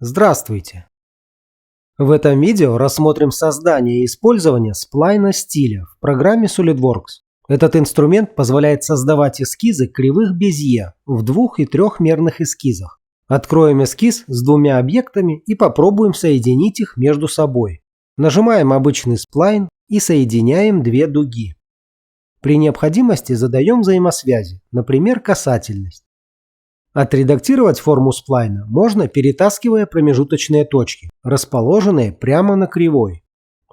Здравствуйте! В этом видео рассмотрим создание и использование сплайна стиля в программе SolidWorks. Этот инструмент позволяет создавать эскизы кривых Безье в двух- и трехмерных эскизах. Откроем эскиз с двумя объектами и попробуем соединить их между собой. Нажимаем обычный сплайн и соединяем две дуги. При необходимости задаем взаимосвязи, например, касательность. Отредактировать форму сплайна можно, перетаскивая промежуточные точки, расположенные прямо на кривой.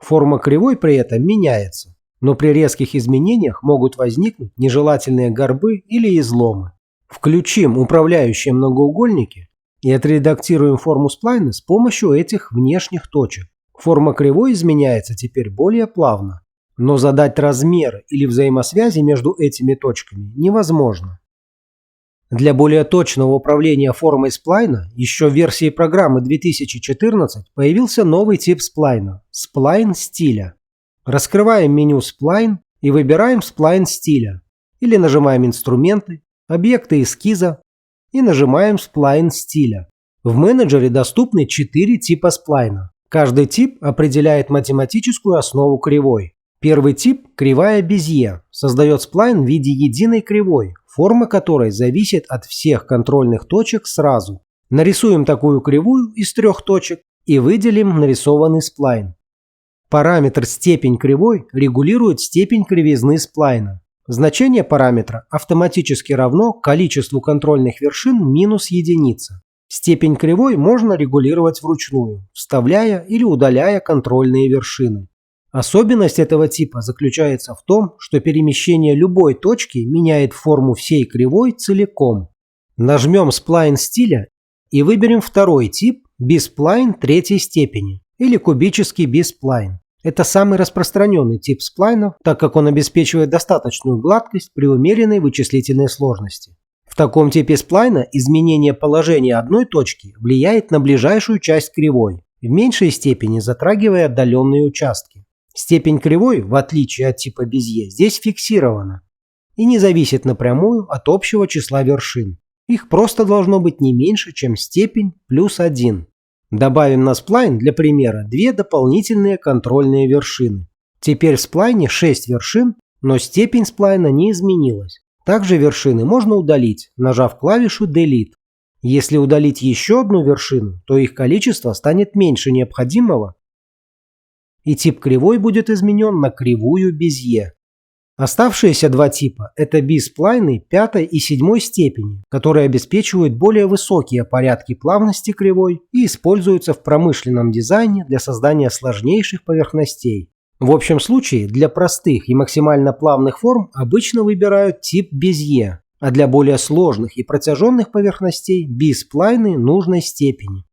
Форма кривой при этом меняется, но при резких изменениях могут возникнуть нежелательные горбы или изломы. Включим управляющие многоугольники и отредактируем форму сплайна с помощью этих внешних точек. Форма кривой изменяется теперь более плавно, но задать размеры или взаимосвязи между этими точками невозможно. Для более точного управления формой сплайна еще в версии программы 2014 появился новый тип сплайна – сплайн стиля. Раскрываем меню сплайн и выбираем сплайн стиля. Или нажимаем инструменты, объекты эскиза и нажимаем сплайн стиля. В менеджере доступны 4 типа сплайна. Каждый тип определяет математическую основу кривой. Первый тип – кривая Безье, создает сплайн в виде единой кривой, форма которой зависит от всех контрольных точек сразу. Нарисуем такую кривую из 3 точек и выделим нарисованный сплайн. Параметр степень кривой регулирует степень кривизны сплайна. Значение параметра автоматически равно количеству контрольных вершин минус единица. Степень кривой можно регулировать вручную, вставляя или удаляя контрольные вершины. Особенность этого типа заключается в том, что перемещение любой точки меняет форму всей кривой целиком. Нажмем сплайн стиля и выберем второй тип B-сплайн третьей степени или кубический B-сплайн. Это самый распространенный тип сплайнов, так как он обеспечивает достаточную гладкость при умеренной вычислительной сложности. В таком типе сплайна изменение положения одной точки влияет на ближайшую часть кривой, в меньшей степени затрагивая отдаленные участки. Степень кривой, в отличие от типа Безье, здесь фиксирована и не зависит напрямую от общего числа вершин. Их просто должно быть не меньше, чем степень плюс 1. Добавим на сплайн для примера 2 дополнительные контрольные вершины. Теперь в сплайне 6 вершин, но степень сплайна не изменилась. Также вершины можно удалить, нажав клавишу Delete. Если удалить еще одну вершину, то их количество станет меньше необходимого, и тип кривой будет изменен на кривую Безье. Оставшиеся два типа – это B-сплайны 5 и 7 степени, которые обеспечивают более высокие порядки плавности кривой и используются в промышленном дизайне для создания сложнейших поверхностей. В общем случае для простых и максимально плавных форм обычно выбирают тип Безье, а для более сложных и протяженных поверхностей – B-сплайны нужной степени.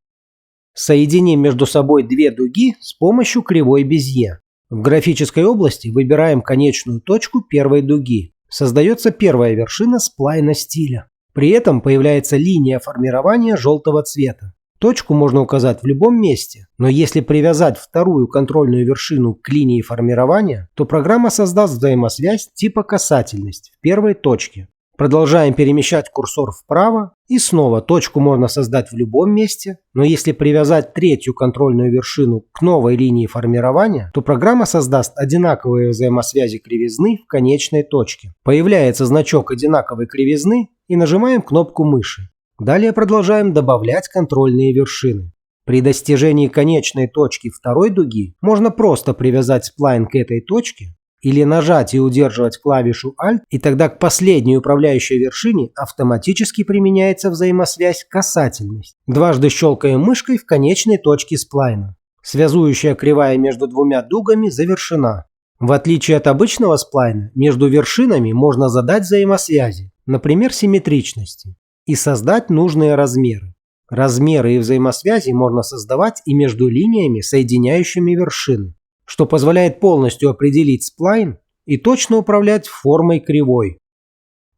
Соединим между собой две дуги с помощью кривой Безье. В графической области выбираем конечную точку первой дуги. Создается первая вершина сплайна стиля. При этом появляется линия формирования желтого цвета. Точку можно указать в любом месте, но если привязать вторую контрольную вершину к линии формирования, то программа создаст взаимосвязь типа касательность в первой точке. Продолжаем перемещать курсор вправо, и снова точку можно создать в любом месте, но если привязать третью контрольную вершину к новой линии формирования, то программа создаст одинаковые взаимосвязи кривизны в конечной точке. Появляется значок одинаковой кривизны и нажимаем кнопку мыши. Далее продолжаем добавлять контрольные вершины. При достижении конечной точки второй дуги можно просто привязать сплайн к этой точке, или нажать и удерживать клавишу Alt, и тогда к последней управляющей вершине автоматически применяется взаимосвязь касательность. Дважды щелкаем мышкой в конечной точке сплайна. Связующая кривая между двумя дугами завершена. В отличие от обычного сплайна, между вершинами можно задать взаимосвязи, например, симметричности, и создать нужные размеры. Размеры и взаимосвязи можно создавать и между линиями, соединяющими вершины, что позволяет полностью определить сплайн и точно управлять формой кривой.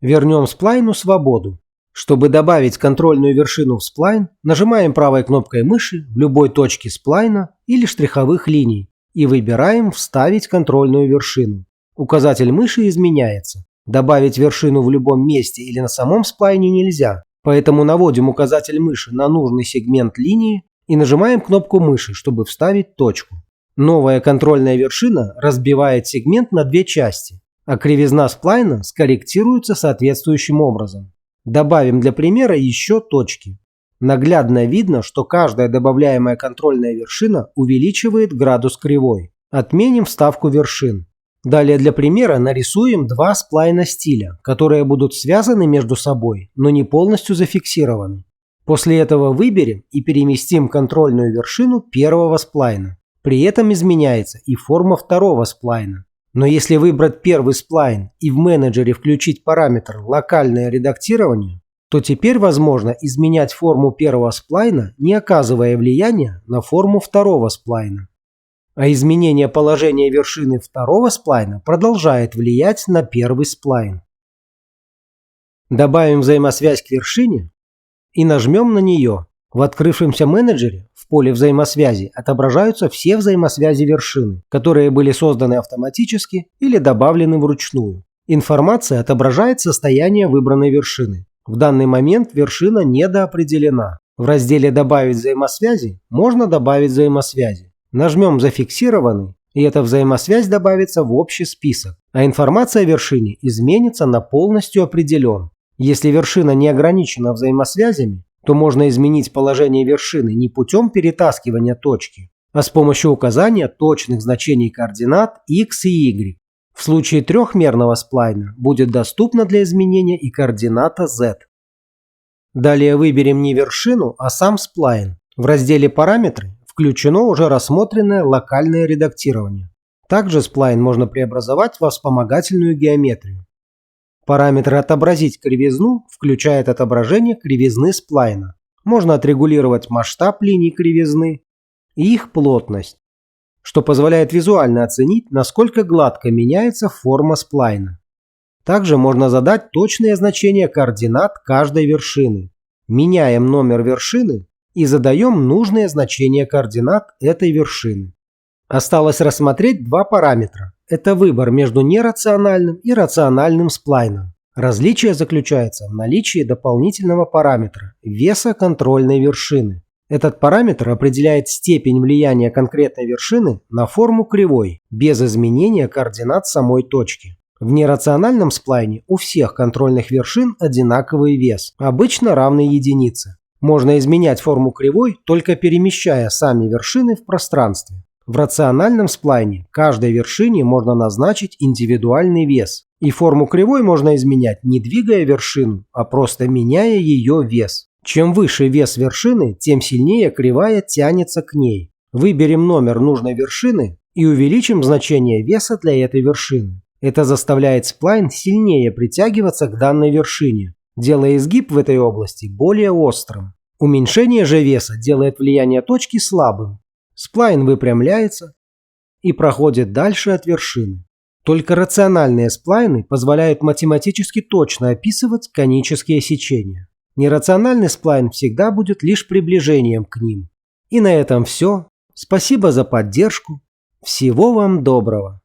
Вернем сплайну свободу. Чтобы добавить контрольную вершину в сплайн, нажимаем правой кнопкой мыши в любой точке сплайна или штриховых линий и выбираем «Вставить контрольную вершину». Указатель мыши изменяется. Добавить вершину в любом месте или на самом сплайне нельзя, поэтому наводим указатель мыши на нужный сегмент линии и нажимаем кнопку мыши, чтобы вставить точку. Новая контрольная вершина разбивает сегмент на две части, а кривизна сплайна скорректируется соответствующим образом. Добавим для примера еще точки. Наглядно видно, что каждая добавляемая контрольная вершина увеличивает градус кривой. Отменим вставку вершин. Далее для примера нарисуем два сплайна стиля, которые будут связаны между собой, но не полностью зафиксированы. После этого выберем и переместим контрольную вершину первого сплайна. При этом изменяется и форма второго сплайна. Но если выбрать первый сплайн и в менеджере включить параметр «Локальное редактирование», то теперь возможно изменять форму первого сплайна, не оказывая влияния на форму второго сплайна. А изменение положения вершины второго сплайна продолжает влиять на первый сплайн. Добавим взаимосвязь к вершине и нажмем на нее. В открывшемся менеджере в поле взаимосвязи отображаются все взаимосвязи вершины, которые были созданы автоматически или добавлены вручную. Информация отображает состояние выбранной вершины. В данный момент вершина недоопределена. В разделе «Добавить взаимосвязи» можно добавить взаимосвязи. Нажмем «Зафиксированный», и эта взаимосвязь добавится в общий список, а информация о вершине изменится на «Полностью определен». Если вершина не ограничена взаимосвязями, то можно изменить положение вершины не путем перетаскивания точки, а с помощью указания точных значений координат x и y. В случае трехмерного сплайна будет доступна для изменения и координата z. Далее выберем не вершину, а сам сплайн. В разделе «Параметры» включено уже рассмотренное локальное редактирование. Также сплайн можно преобразовать во вспомогательную геометрию. Параметр «Отобразить кривизну» включает отображение кривизны сплайна. Можно отрегулировать масштаб линий кривизны и их плотность, что позволяет визуально оценить, насколько гладко меняется форма сплайна. Также можно задать точные значения координат каждой вершины. Меняем номер вершины и задаем нужные значения координат этой вершины. Осталось рассмотреть два параметра. Это выбор между нерациональным и рациональным сплайном. Различие заключается в наличии дополнительного параметра – веса контрольной вершины. Этот параметр определяет степень влияния конкретной вершины на форму кривой, без изменения координат самой точки. В нерациональном сплайне у всех контрольных вершин одинаковый вес, обычно равный единице. Можно изменять форму кривой, только перемещая сами вершины в пространстве. В рациональном сплайне каждой вершине можно назначить индивидуальный вес, и форму кривой можно изменять не двигая вершину, а просто меняя ее вес. Чем выше вес вершины, тем сильнее кривая тянется к ней. Выберем номер нужной вершины и увеличим значение веса для этой вершины. Это заставляет сплайн сильнее притягиваться к данной вершине, делая изгиб в этой области более острым. Уменьшение же веса делает влияние точки слабым. Сплайн выпрямляется и проходит дальше от вершины. Только рациональные сплайны позволяют математически точно описывать конические сечения. Нерациональный сплайн всегда будет лишь приближением к ним. И на этом все. Спасибо за поддержку. Всего вам доброго.